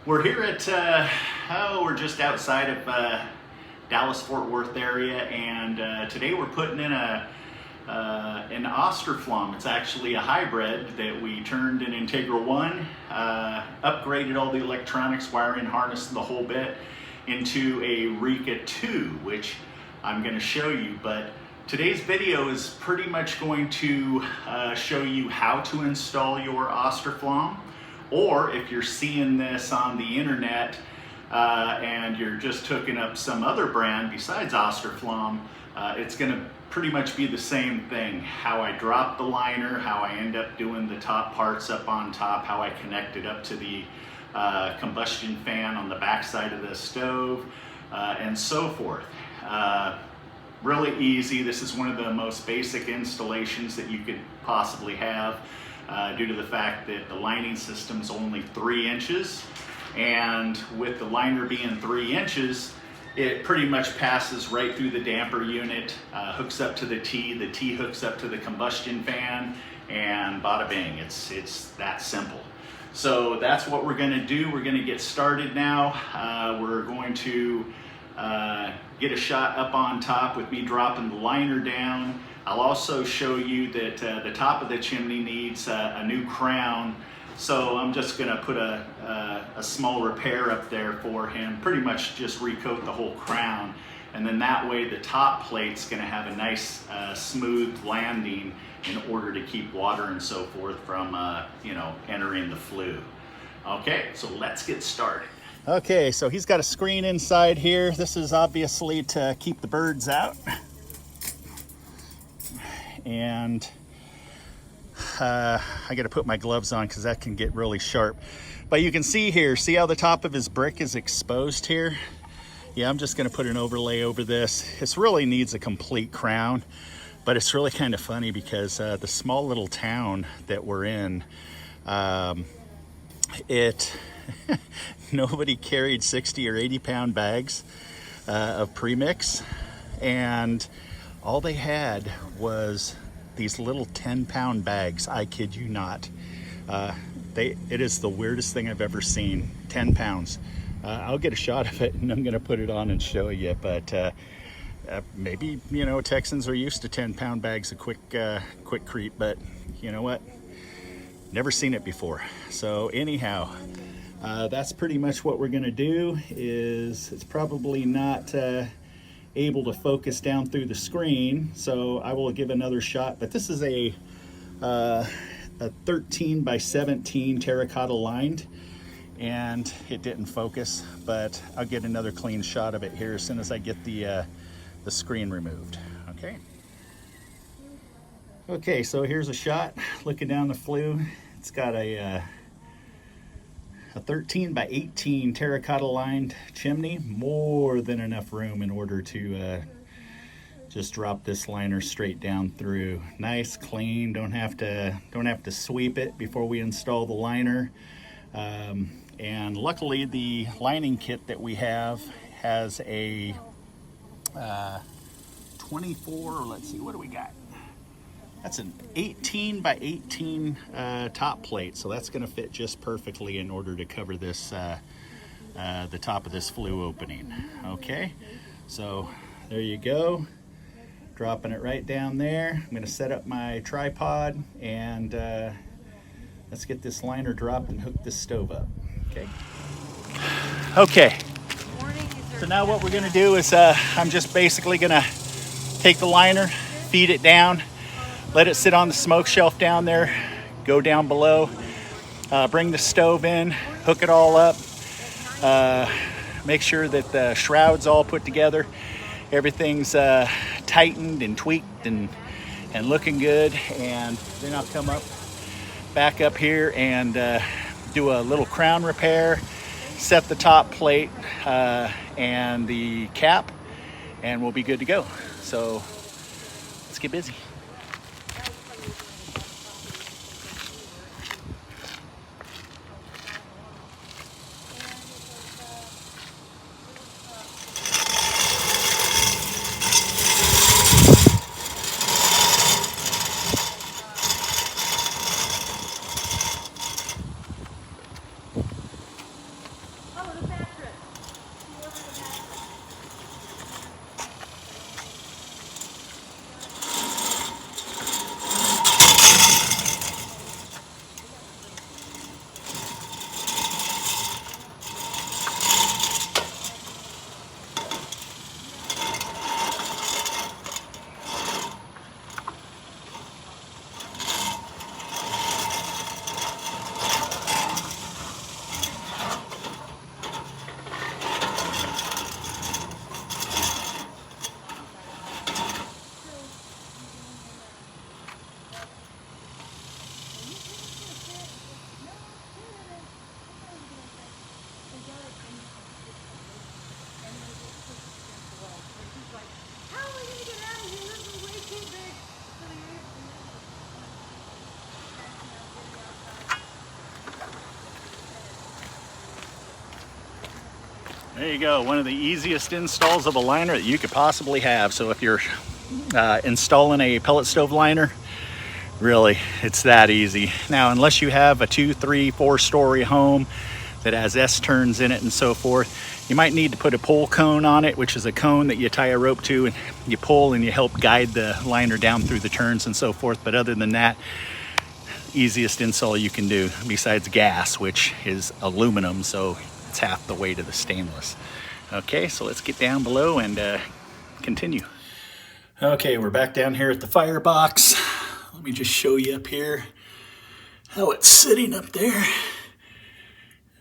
We're here at, we're just outside of Dallas-Fort Worth area, and today we're putting in an Austroflamm. It's actually a hybrid that we turned in Integra 1, upgraded all the electronics, wiring, harness, the whole bit, into a Rika 2, which I'm going to show you. But today's video is pretty much going to show you how to install your Austroflamm. Or if you're seeing this on the internet and you're just hooking up some other brand besides Austroflamm, it's going to pretty much be the same thing. How I drop the liner, how I end up doing the top parts up on top, how I connect it up to the combustion fan on the back side of the stove, and so forth. Really easy. This is one of the most basic installations that you could possibly have. Due to the fact that the lining system is only 3 inches, and with the liner being 3 inches, it pretty much passes right through the damper unit, hooks up to the T hooks up to the combustion fan, and bada bing, it's that simple. So that's what we're going to do. We're going to get started now. We're going to get a shot up on top with me dropping the liner down. I'll also show you that the top of the chimney needs a new crown, so I'm just going to put a small repair up there for him, pretty much just recoat the whole crown, and then that way the top plate's going to have a nice smooth landing in order to keep water and so forth from entering the flue. Okay, so let's get started. Okay, so he's got a screen inside here. This is obviously to keep the birds out. And I got to put my gloves on because that can get really sharp. But you can see here, see how the top of his brick is exposed here? Yeah, I'm just going to put an overlay over this. It really needs a complete crown, but it's really kind of funny because the small little town that we're in, nobody carried 60 or 80 pound bags of premix, and all they had was these little 10-pound bags. I kid you not. It is the weirdest thing I've ever seen. 10 pounds. I'll get a shot of it and I'm gonna put it on and show you, but maybe, Texans are used to 10-pound bags of quick creep, but you know what? Never seen it before. So anyhow, that's pretty much what we're gonna do. It's probably not able to focus down through the screen, so I will give another shot. But this is a 13 by 17 terracotta lined, and it didn't focus, but I'll get another clean shot of it here as soon as I get the screen removed. Okay, so here's a shot looking down the flue. It's got a 13 by 18 terracotta lined chimney, more than enough room in order to just drop this liner straight down through. Nice, clean, don't have to sweep it before we install the liner. And luckily the lining kit that we have has a 24, let's see, what do we got? That's an 18 by 18 top plate, so that's going to fit just perfectly in order to cover this, the top of this flue opening. Okay, so there you go. Dropping it right down there. I'm going to set up my tripod and let's get this liner dropped and hook this stove up. Okay. So now what we're going to do is I'm just basically going to take the liner, feed it down, let it sit on the smoke shelf down there, go down below, bring the stove in, hook it all up, make sure that the shroud's all put together, everything's tightened and tweaked and looking good, and then I'll come back up here and do a little crown repair, set the top plate and the cap, and we'll be good to go. So let's get busy. There you go, one of the easiest installs of a liner that you could possibly have. So if you're installing a pellet stove liner, really, it's that easy. Now, unless you have a 2, 3, 4-story home that has S-turns in it and so forth, you might need to put a pull cone on it, which is a cone that you tie a rope to and you pull and you help guide the liner down through the turns and so forth. But other than that, easiest install you can do, besides gas, which is aluminum, so it's half the weight of the stainless. Okay, so let's get down below and continue. Okay, we're back down here at the firebox. Let me just show you up here how it's sitting up there.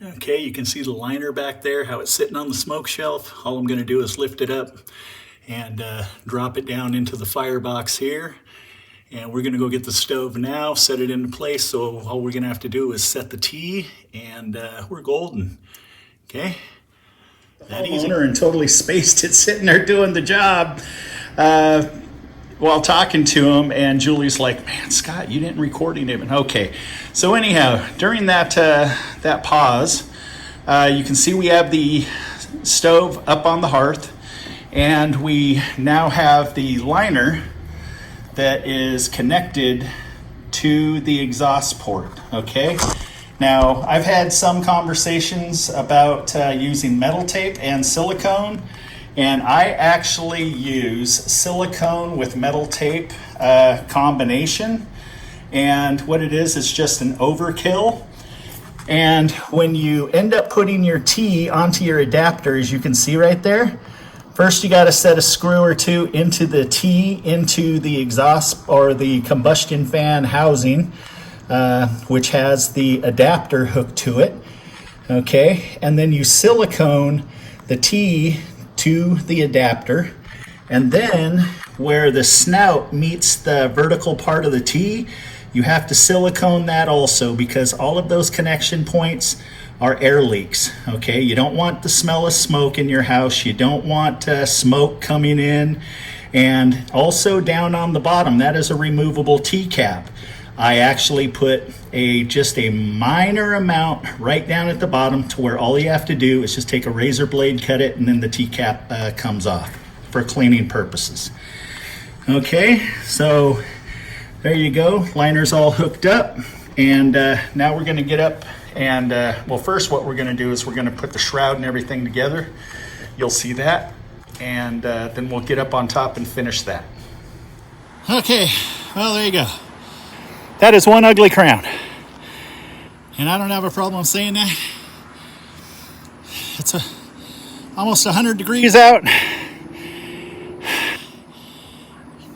Okay, you can see the liner back there, how it's sitting on the smoke shelf. All I'm gonna do is lift it up and drop it down into the firebox here. And we're gonna go get the stove now, set it into place. So all we're gonna have to do is set the T and we're golden, okay? That easy. And totally spaced it sitting there doing the job while talking to him, and Julie's like, man, Scott, you didn't record any of it. Okay, so anyhow, during that pause, you can see we have the stove up on the hearth, and we now have the liner that is connected to the exhaust port, okay? Now, I've had some conversations about using metal tape and silicone, and I actually use silicone with metal tape combination. And what it is just an overkill. And when you end up putting your T onto your adapter, as you can see right there, first you got to set a screw or two into the T, into the exhaust or the combustion fan housing, which has the adapter hooked to it. Okay, and then you silicone the T to the adapter, and then where the snout meets the vertical part of the T, you have to silicone that also, because all of those connection points are air leaks. Okay, you don't want the smell of smoke in your house, you don't want smoke coming in. And also down on the bottom, that is a removable T cap. I actually put just a minor amount right down at the bottom, to where all you have to do is just take a razor blade, cut it, and then the T-cap comes off for cleaning purposes. Okay, so there you go. Liner's all hooked up, and now we're going to get up and, well, first what we're going to do is we're going to put the shroud and everything together. You'll see that, and then we'll get up on top and finish that. Okay, well, there you go. That is one ugly crown. And I don't have a problem saying that. It's almost 100 degrees out.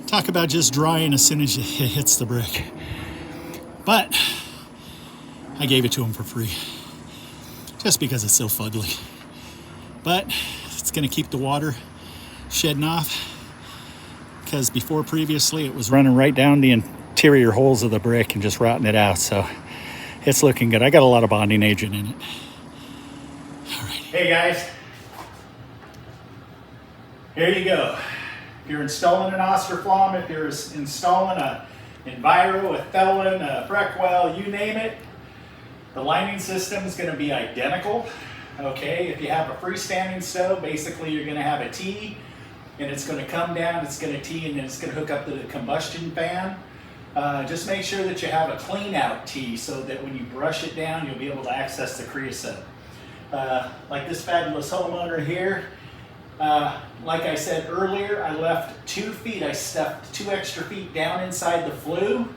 Talk about just drying as soon as it hits the brick. But I gave it to him for free, just because it's so fugly. But it's gonna keep the water shedding off, because previously it was running right down the interior holes of the brick and just rotting it out. So it's looking good. I got a lot of bonding agent in it. All right. Hey guys, here you go. If you're installing an Austroflamm, if you're installing a Enviro, a Thelen, a Breckwell, you name it, the lining system is going to be identical. Okay, if you have a freestanding stove, basically you're going to have a T, and it's going to come down, it's going to T, and then it's going to hook up to the combustion fan. Just make sure that you have a clean out T, so that when you brush it down, you'll be able to access the creosote. Like this fabulous homeowner here, like I said earlier, I left 2 feet, I stuffed 2 extra feet down inside the flue,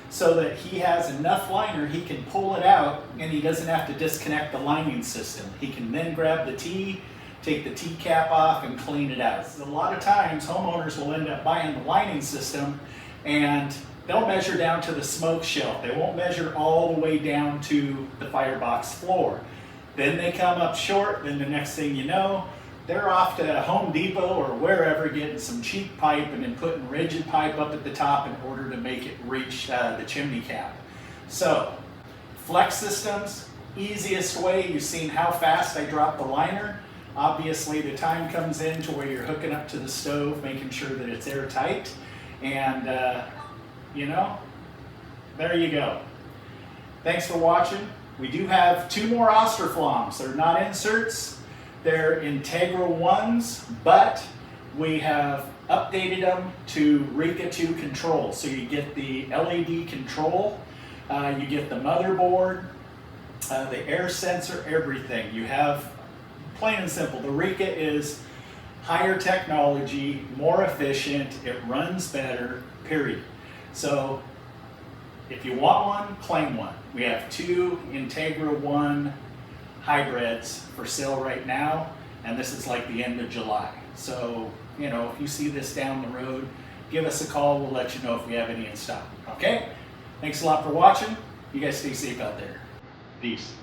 so that he has enough liner, he can pull it out, and he doesn't have to disconnect the lining system. He can then grab the T, take the T cap off, and clean it out. So a lot of times homeowners will end up buying the lining system, and they'll measure down to the smoke shelf. They won't measure all the way down to the firebox floor. Then they come up short, then the next thing you know, they're off to Home Depot or wherever getting some cheap pipe and then putting rigid pipe up at the top in order to make it reach the chimney cap. So, flex systems, easiest way. You've seen how fast I drop the liner. Obviously the time comes in to where you're hooking up to the stove, making sure that it's airtight, and you know, there you go. Thanks for watching. We do have 2 more Austroflamms. They're not inserts. They're Integra 1s, but we have updated them to RECA 2 control. So you get the LED control, you get the motherboard, the air sensor, everything. You have, plain and simple, the RECA is higher technology, more efficient, it runs better, period. So if you want one, claim one. We have 2 Integra 1 hybrids for sale right now, and this is like the end of July. So, you know, if you see this down the road, give us a call. We'll let you know if we have any in stock. Okay? Thanks a lot for watching. You guys stay safe out there. Peace.